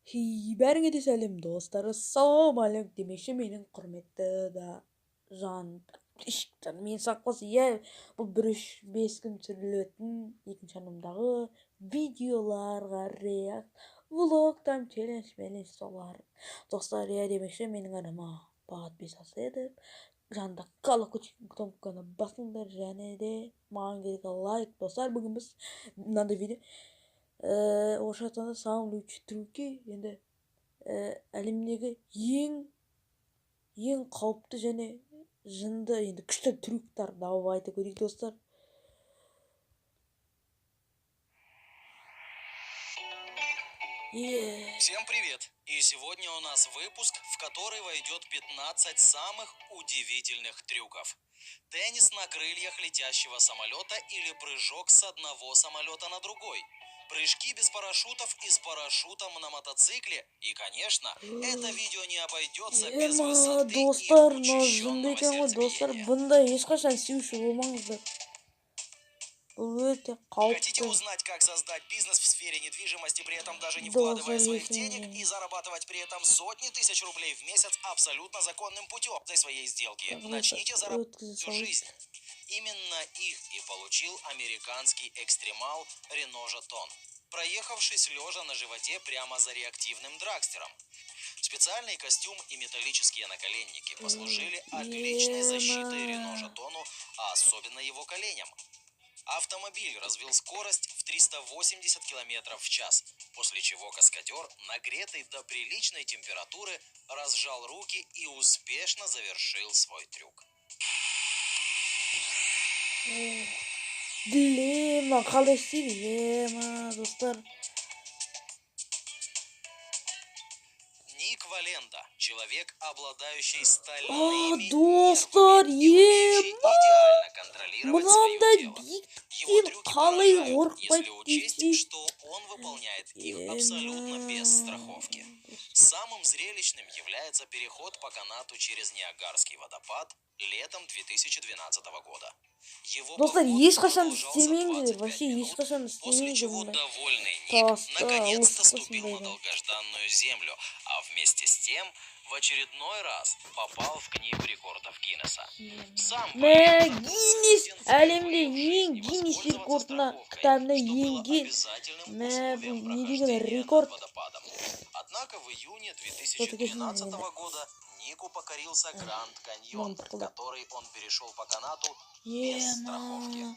Бәріңе де сәлем достар, ассалаумағалейкум демекші менің құрметті да мен сақпас, бұл бір 3-5 күн түсірілетін екінші арнамдағы видеоларға влог там челлендж солар достар. Демекші менің арнама бағыт 5 алса еді, жанында колокольчик кнопканы басыңдар, және де маған керек лайк достар. Бүгін біз мынандай видео орысша айтқанда самые лучшие трюки, енді әлемдегі ең қауіпті және жынды енді күшті трюктар давайте көрейік достар. Всем привет! И сегодня у нас выпуск, в который войдет 15 самых удивительных трюков. Теннис на крыльях летящего самолета или прыжок с одного самолета на другой. Прыжки без парашютов и с парашютом на мотоцикле. И, конечно, это видео не обойдется без высоты и учащенного сердцебиения. Хотите узнать, как создать бизнес в сфере недвижимости, при этом даже не вкладывая своих денег, и зарабатывать при этом сотни тысяч рублей в месяц абсолютно законным путем за своей сделки? Начните зарабатывать всю жизнь. Именно их и получил американский экстремал Рено Жетон, проехавшись лежа на животе прямо за реактивным драгстером. Специальный костюм и металлические наколенники послужили отличной защитой Рено Жетону, а особенно его коленям. Автомобиль развил скорость в 380 км в час, после чего каскадер, нагретый до приличной температуры, разжал руки и успешно завершил свой трюк. Ник Валенда, человек, обладающий стальными нервами и умеющий идеально контролировать свое тело. Его трюки поражают, если учесть, что он выполняет их абсолютно без страховки. Самым зрелищным является переход по канату через Ниагарский водопад летом 2012 года. Его поход продолжался 25 минут, после чего довольный Ник наконец-то ступил на долгожданную землю, а вместе с тем в очередной раз попал в книгу рекордов Гиннесса. Сам Гиннес әлемде ең Гиннес рекордына кітабына енген рекорд. Однако в июне 2012 года Нику покорился Гранд Каньон, который он перешел по канату без страховки.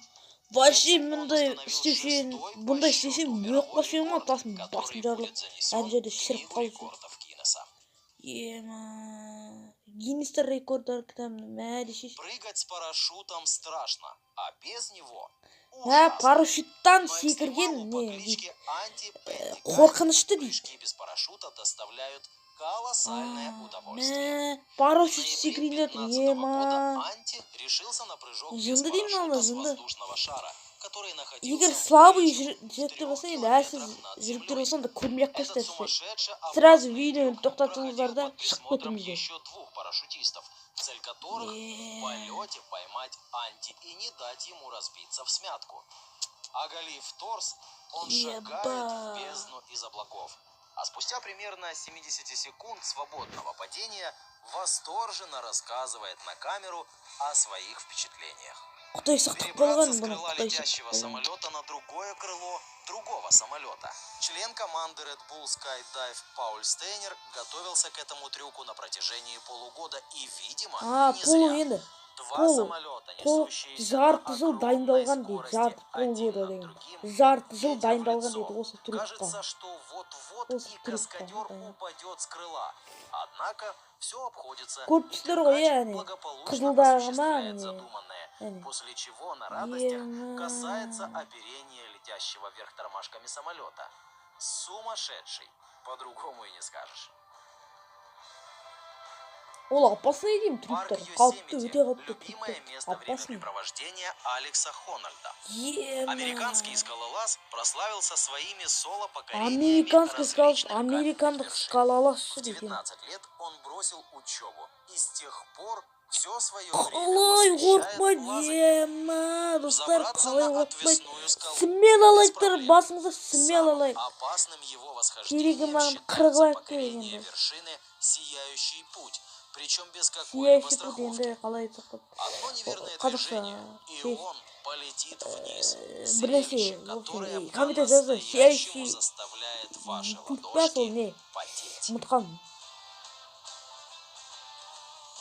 Вообще бұндай істесең өкпешең ма, басым жарылып, әр жерде шіріп қалып. Гиннестер рекордтар кітабында Прыгать с парашютом страшно, а без него парашюттан секірген қорқынышты дейді. Прыжки без парашюта доставляют колоссальное удовольствие. Парашют секірген Анти решился на прыжок без парашюта с воздушного шара, который находился егер слабый жүректер болса, енді әлсіз жүректер болса, да көрмей-ақ қойсыздар. Сразу видеоны тоқтатыңыздар да шығып кетіңіздер. еще двух парашютистов, цель которых в полете поймать Анти и не дать ему разбиться в смятку. Оголив торс, он шагает в бездну из облаков. А спустя примерно 70 секунд свободного падения восторженно рассказывает на камеру о своих впечатлениях. Перебраться с крыла летящего самолета на другое крыло другого самолета. Член команды Red Bull Skydive Пауль Стейнер готовился к этому трюку на протяжении полугода и, видимо, не зря. Два самолета, несущиеся на огромной скорости один над другим, кажется, что вот-вот и каскадер упадет с крыла. Однако все обходится, благополучно осуществляет задуманное, после чего на радостях касается оперения летящего вверх тормашками самолета. Сумасшедший, по-другому и не скажешь. Ол опасный деймін трюктар. Любимое место времяпрепровождения Алекса Хональда. Американский скалолаз прославился своими соло-покорениями различных американдық скалолаз. В 19 лет он бросил учебу и с тех пор Все свое время Қалай посвящает қорықпа лазанию. дема, достар, Взобраться қалай на қорықпайды. отвесную скалу Смело без лайктар, проблем. басыңызды смело Самым лайк. опасным его Керегі восхождением маған 40 считается лайк покорение келген. вершины Сияющий путь, причем без какой-либо Сияющий путь енді страховки. қалай айтсақ. Одно неверное Қазақша движение, и он полетит вниз. бірнәсе, Зрелище, которое комментарий жазды. Сияющий по-настоящему заставляет ваши путь па сол ладошки не? потеть. Ұмытқанмын.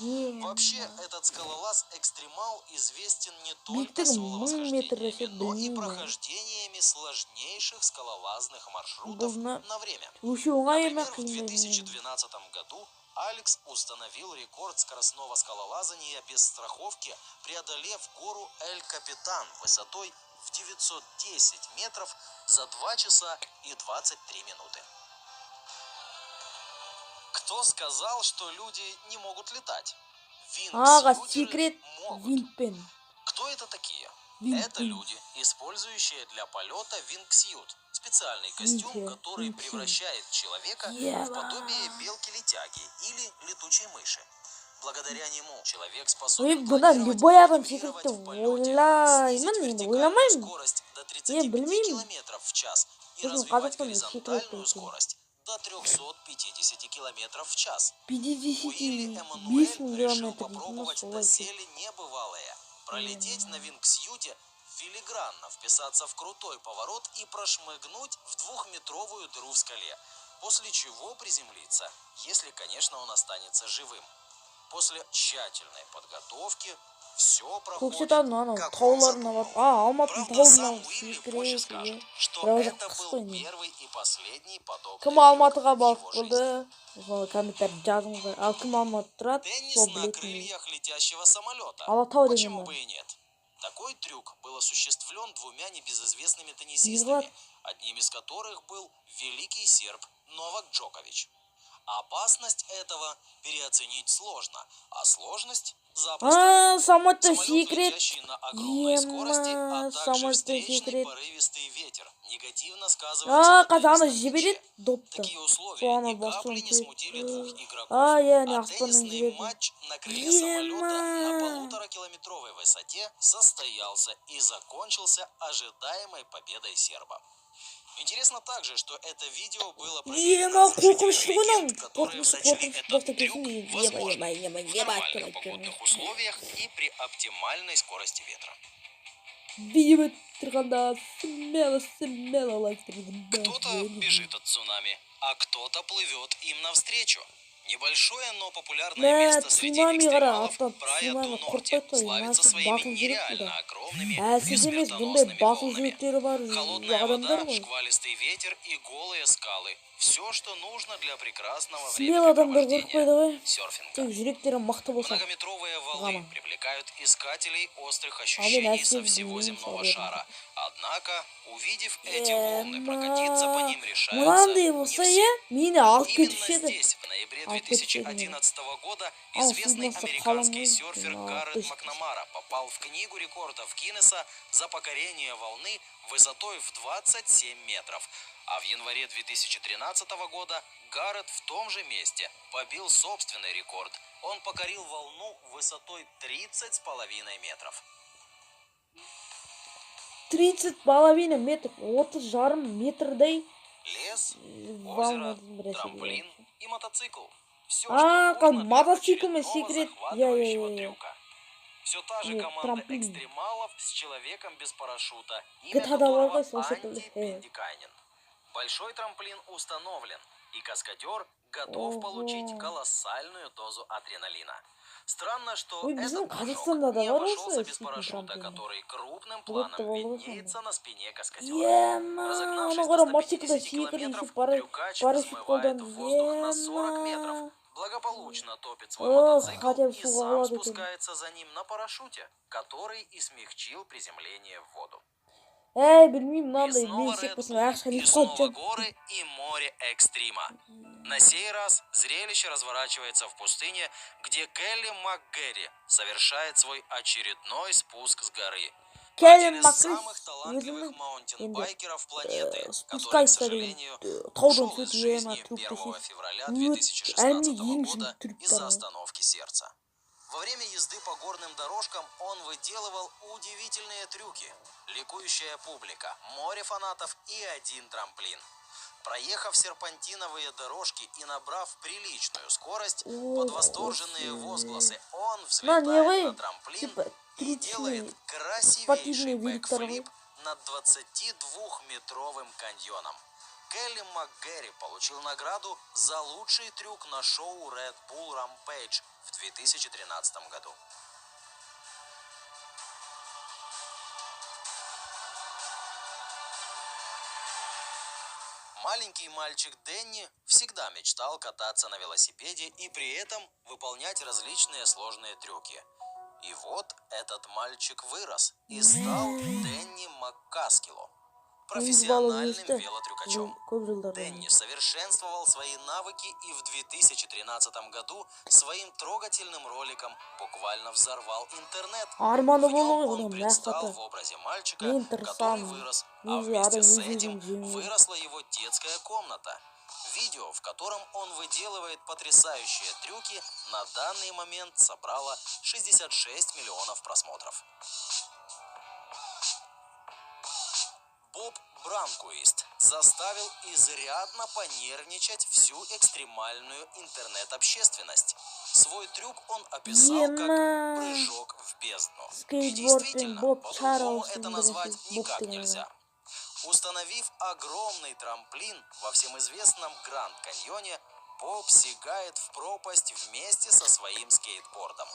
Вообще, этот скалолаз-экстремал известен не только Биіктігі 1000 метр десе соловосхождениями, но и білмеймін. прохождениями сложнейших скалолазных маршрутов Бұлына на время. өше оңай ма Например, в қиын ба білмеймін. 2012 году Алекс установил рекорд скоростного скалолазания без страховки, преодолев гору Эль-Капитан высотой в 910 метров за 2 часа и 23 минуты. Кто сказал, что люди не могут летать? Аға, Вингсьютеры секрет могут. винтпен. Кто это такие? Винтпен. Это люди, использующие для полета вингсьют. Специальный костюм, который превращает человека в подобие белки-летяги или летучей мыши. Благодаря нему человек способен Бұдан планировать любой и адам маневрировать секретті в полете, ойлаймын, снизить енді вертикальную ойламаймын. скорость до Мен 35 білмеймін. километров в час и Біздің развивать Қазақстанда горизонтальную секрет скорость до 350 километров в час. 50 Уилли 5000 Эммануэль решил километр дейтін попробовать солай. доселе небывалое. Пролететь на вингсьюте, филигранно вписаться в крутой поворот и прошмыгнуть в 2-метровую дыру в скале, после чего приземлиться, если, конечно, он останется живым. После тщательной подготовки все проходит Көкшетауның анау как он тауларына барып, задумал. Алматының Правда, сам тауларына Уилли секрет позже ие. скажет, что Бірақ это қыс был қой не. первый и последний подобный Кім трюк Алматыға в барып его болды? жизни. Соны комментарий жазыңыздар. Ал кім Алматы тұрады? Теннис Сол на білетін. крыльях летящего самолета. Алатау деген Почему бар. бы и нет? Такой трюк был осуществлен 2 небезызвестными Неғылады? теннисистами, одним из которых был великий серб Новак Джокович. Опасность этого переоценить сложно, а сложность запросто. Самолетта Самолет, секрет. летящий на огромной скорости, а также Самолетта встречный секрет. порывистый ветер, негативно сказывается на Қазаны теннисном жібереді мяче. допты. Такие условия Соны ни капли бастан не смутили двух игроков, яғни а аспаннан теннисный жіберді. матч на крыле самолета на 1,5-километровой высоте состоялся и закончился ожидаемой победой серба. Интересно также, что это видео было проверено служителями легенд, которые сочли этот трюк возможным в нормальных погодных условиях и при оптимальной скорости ветра. Видео тұрғанда смело лайктарыңызды. Кто-то бежит от цунами, а кто-то плывет им навстречу. Небольшое, но популярное место среди экстремалов, Прая ду Норте, славится своими нереально огромными смертоносными волнами. Холодная вода, шквалистый ветер и голые скалы. Все, что нужно для прекрасного времяпрепровождения серфинга. Многометровые валы привлекают искателей острых ощущений со всего земного шара. Однако, увидев эти волны, прокатиться по ним решаются не все. Именно здесь, в ноябре 2011 года, известный американский серфер Гаррет Макнамара попал в книгу рекордов Гиннесса за покорение волны высотой в 27 метров. А в январе 2013 года Гаррет в том же месте побил собственный рекорд. Он покорил волну высотой 30,5 метров. 30,5 метров, 30,5 метрдей. Лес, озеро, трамплин и мотоцикл. Все, что как нужно для мотоцикл очередного секрет. захватывающего трюка. Все та же Нет, команда трамплин. экстремалов с человеком без парашюта, имя GTA давай, которого слушай, Анди Пендикайнен. Большой трамплин установлен, и каскадер готов получить колоссальную дозу адреналина. Странно, что Ой, этот Қазақстанда прыжок да не бар обошелся осы без істейтін парашюта, трамплин. который крупным Вот планом болған виднеется на спине каскадера. Ема, Разогнавшись ана до қара мотоциклда 150 секіріп километров, еще трюкач парашют взмывает қолданды. в воздух на 40 метров. Ема. Благополучно топит свой Ох, мотоцикл хотя бы и суға сам қалады екен. спускается за ним на парашюте, который и смягчил приземление в воду. Білмеймін, И мынандай мен снова сек Red болсын, Bull, ақша и не снова қойып горы и море экстрима. На сей раз зрелище разворачивается в пустыне, где Келли МакГерри совершает свой очередной спуск с горы. Один из самых талантливых маунтинбайкеров планеты, который, к сожалению, ушел из жизни 1 февраля 2016 года из-за остановки сердца. Во время езды по горным дорожкам он выделывал удивительные трюки. Ликующая публика, море фанатов и один трамплин. Проехав серпантиновые дорожки и набрав приличную скорость, под восторженные возгласы он взлетает на трамплин и делает красивейший бэкфлип над 22-метровым каньоном. Келли МакГерри получил награду за лучший трюк на шоу Red Bull Rampage в 2013 году. Маленький мальчик Дэнни всегда мечтал кататься на велосипеде и при этом выполнять различные сложные трюки. И вот этот мальчик вырос и стал Дэнни Маккаскило, профессиональным велотрюкачом. Дэнни совершенствовал свои навыки и в 2013 году своим трогательным роликом буквально взорвал интернет. В нем он предстал в образе мальчика, который вырос, а вместе с этим выросла его детская комната. Видео, в котором он выделывает потрясающие трюки, на данный момент собрало 66 миллионов просмотров. Боб Бранкуист заставил изрядно понервничать всю экстремальную интернет-общественность. Свой трюк он описал как прыжок в бездну. И действительно, по-другому это назвать никак нельзя. Установив огромный трамплин во всем известном Гранд-Каньоне, Боб сигает в пропасть вместе со своим скейтбордом.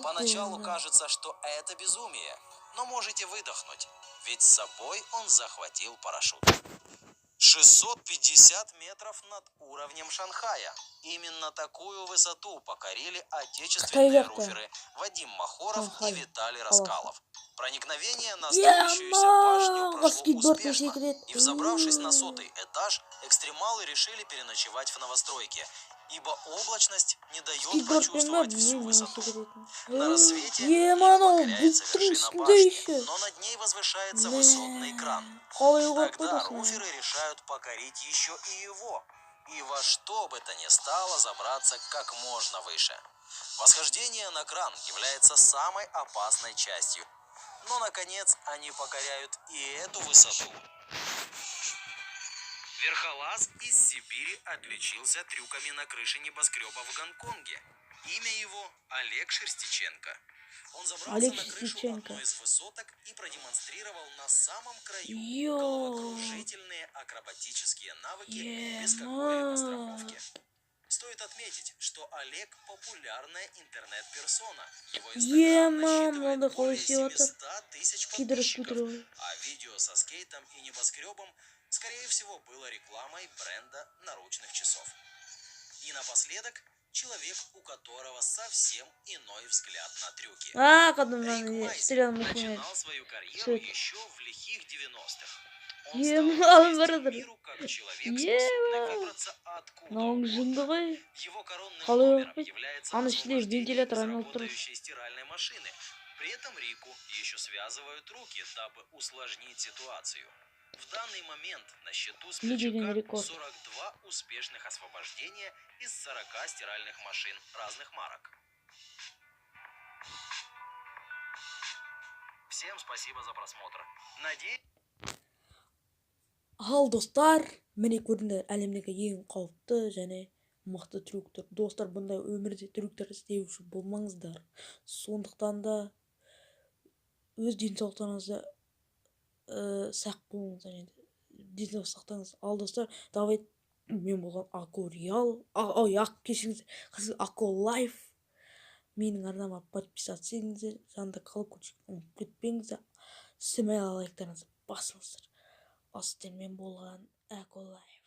Поначалу кажется, что это безумие, но можете выдохнуть, ведь с собой он захватил парашют. 650 метров над уровнем Шанхая. Именно такую высоту покорили отечественные руферы Вадим Махоров и Виталий Раскалов. Проникновение на строящуюся башню прошло успешно, и взобравшись на 100-й этаж, экстремалы решили переночевать в новостройке, ибо облачность не дает прочувствовать всю высоту. На рассвете им покоряется вершина башни, но над ней возвышается высотный кран. Тогда руферы решают покорить еще и его, и во что бы то ни стало забраться как можно выше. Восхождение на кран является самой опасной частью. Но, наконец, они покоряют и эту высоту. Верхолаз из Сибири отличился трюками на крыше небоскреба в Гонконге. Имя его Олег Шерстиченко. Он забрался на крышу одной из высоток и продемонстрировал на самом краю головокружительные акробатические навыки без какой-либо страховки. Стоит отметить, что Олег популярная интернет-персона. Его инстаграм насчитывает более 700 тысяч подписчиков, а видео со скейтом и небоскребом, скорее всего, было рекламой бренда наручных часов. И напоследок, человек, у которого совсем иной взгляд на трюки. Рик Майзер начинал свою карьеру еще в лихих 90-х. Он стал известен миру как человек, способный выбраться откуда угодно. Его коронным номером является освобождение из работающей стиральной машины. При этом Рику еще связывают руки, дабы усложнить ситуацию. В данный момент на счету Смельчака 42 успешных освобождения из 40 стиральных машин разных марок. Всем спасибо за просмотр. Надеюсь... Ал достар, міне көрдіңдер, әлемдегі ең қауіпті және мықты трюктер. Достар, бұндай өмірде трюктер істеуші болмаңыздар. Сондықтан да өз денсаулықтарыңызды сақ болыңыз, және денсаулық сақтаңыз. Ал достар, давай мен болған Ако Реал, кешіріңіздер, Ако Лайф. Менің арнама подписаться етіңіздер, жанында колокольчикті ұмытып кетпеңіздер, смайлы лайктарыңызды басыңыздар. Осымен болған Ако Лайф.